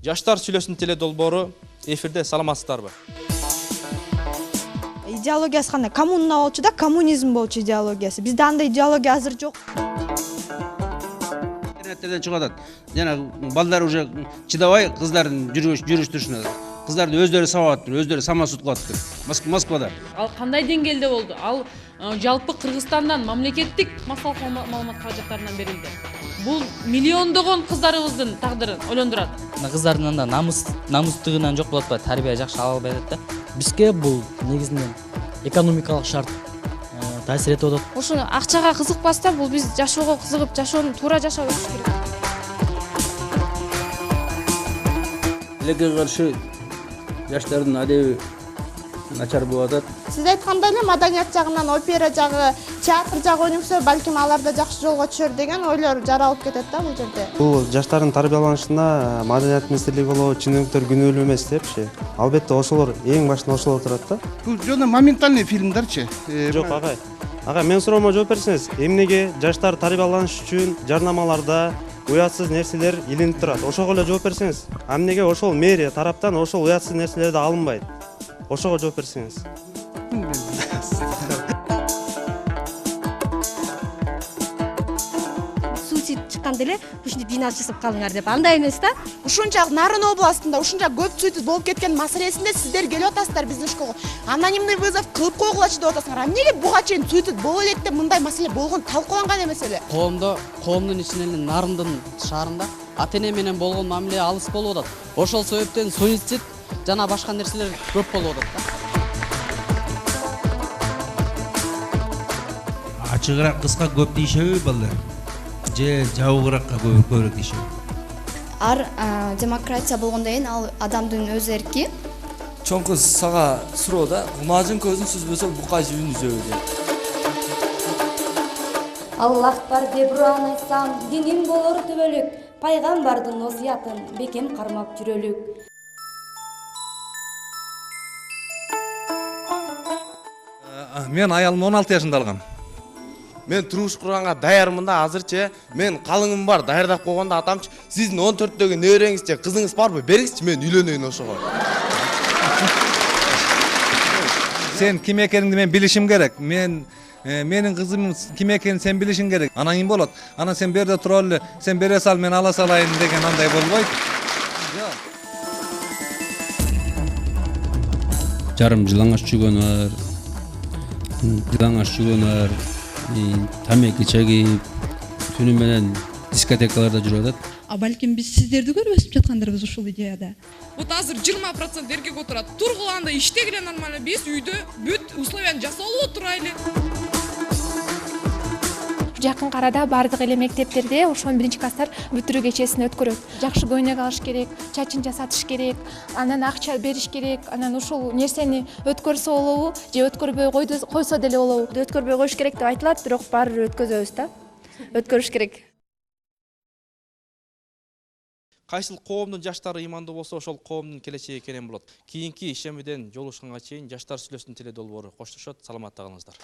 Жаштар сүйлөсүн теле долбоору эфирде, саламатсыздарбы? Идеологиясы кандай? Коммуна болчу да, коммунизм болчу идеологиясы. Бизде андай идеология азыр жок. Интернеттерден чыгып атат. Жана балдар уже чыдабай кыздардын жүрүш-турушуна. Кыздарды өздөрү сабап атыптыр, өздөрү самосуд кылып атыптыр. Москвада. Ал кандай деңгээлде болду? Ал жалпы Кыргызстандан мамлекеттик массалык маалымат каражаттарынан берилди. Бул миллиондогон кыздарыбыздын тагдырын ойлондурат. Кыздардын анда намустугунан жок болуп атпайбы, тарбия жакшы ала албай атат да. Бизге бул негизинен экономикалык шарт таасир этип атат. Ошону акчага кызыкпастан бул биз жашоого кызыгып, жашоону туура жашап өтүш керек. Элекке каршы жаштардын адеби начар болуп атат. Сиз айткандай эле маданият жагынан, опера жагы, театр жагы өнүксө, балким алар да жакшы жолго түшөр деген ойлор жаралып кетет да бул жерде. Бул жаштардын тарбияланышына маданият министрлиги болобу, ченемдиктер күнөөлүү эмес депчи. Албетте ошолор эң башында ошолор турат да. Бул жана моментальный фильмдерчи. Жок, агай. Агай, мен суроомо жооп берсеңиз, эмнеге жаштар тарбияланыш үчүн жарнамаларда уятсыз нерселер илинип турат? Ошого эле жооп берсеңиз. Эмнеге ошол мэрия тараптан ошол уятсыз нерселерди алынбайт? Ошого жооп берсеңиз. Суицид чыкканда эле ушинтип жыйналыш жасап калыңар деп. Андай эмес да. Ушунчалык Нарын областында ушунча көп суицид болуп кеткен маселесинде сиздер келип атасыздар биздин школго. Анонимный вызов кылып койгулачы деп атасыңар. Эмнеге буга чейин суицид боло элек деп мындай маселе болгон талкууланган эмес эле? Коомдун ичинен эле Нарындын шаарында ата-эне менен болгон мамиле алыс болуп атат. Ошол себептен суицид жана башка нерселер көп болуп атат да. Ачыгыраак кыска көп дейшеби балдар? Же жабыгыраакка көбүрөөк дейшеби? Ар демократия болгондон кийин ал адамдын өз эрки. Чоң кыз сага суроо да, унаажын көзүн сүзбөсө бука жибин үзөбү деп. Аллах бар деп Уран айтсам, диним болор төбөлүк. Пайгамбардын осуятын бекем кармап жүрөлүк. Мен аялым 16 жашында алгам. Мен турмуш курганга даярмын да азырчы. Мен калыңым бар, даярдап койгондо атамчы, сиздин 14-төгү небереңиз же кызыңыз барбы? Бериңизчи, мен үйлөнөйүн ошого. Сен ким экениңди мен билишим керек. Менин кызым ким экенин сен билишиң керек. Анан ким болот? Анан сен берде тура эле, сен бере сал, мен ала салайын деген андай болбойт. Жарым жылаңаш жүгөн бар. Жылаңаш жүгөн бар. Тамеки чегип, түнү менен дискотекаларда жүрүп атат. Балким биз сиздерди көрбөсүп жаткандарбыз ушул идеяда. Вот азыр 20% эркек отурат. Тургуланда иштегиле нормально, биз үйдө бүт условияны жасалып отурайлы. Жакын арада бардык эле мектептерде ошол 1-класстар бүтүрүү кечесин өткөрөт. Жакшы көйнөк алыш керек, чачын жасатыш керек, анан акча бериш керек. Анан ушул нерсени өткөрсө болобу же өткөрбөй койсо деле болобу? Өткөрбөй коюш керек деп айтылат, бирок баары бир өткөзөбүз да. Өткөрүш керек. Кайсыл коомдун жаштары ыймандуу болсо, ошол коомдун келечеги керен болот. Кийинки ишемиден жолугушканга чейин жаштар сүйлөсүн теле долбоору коштошот. Саламатта калыңыздар.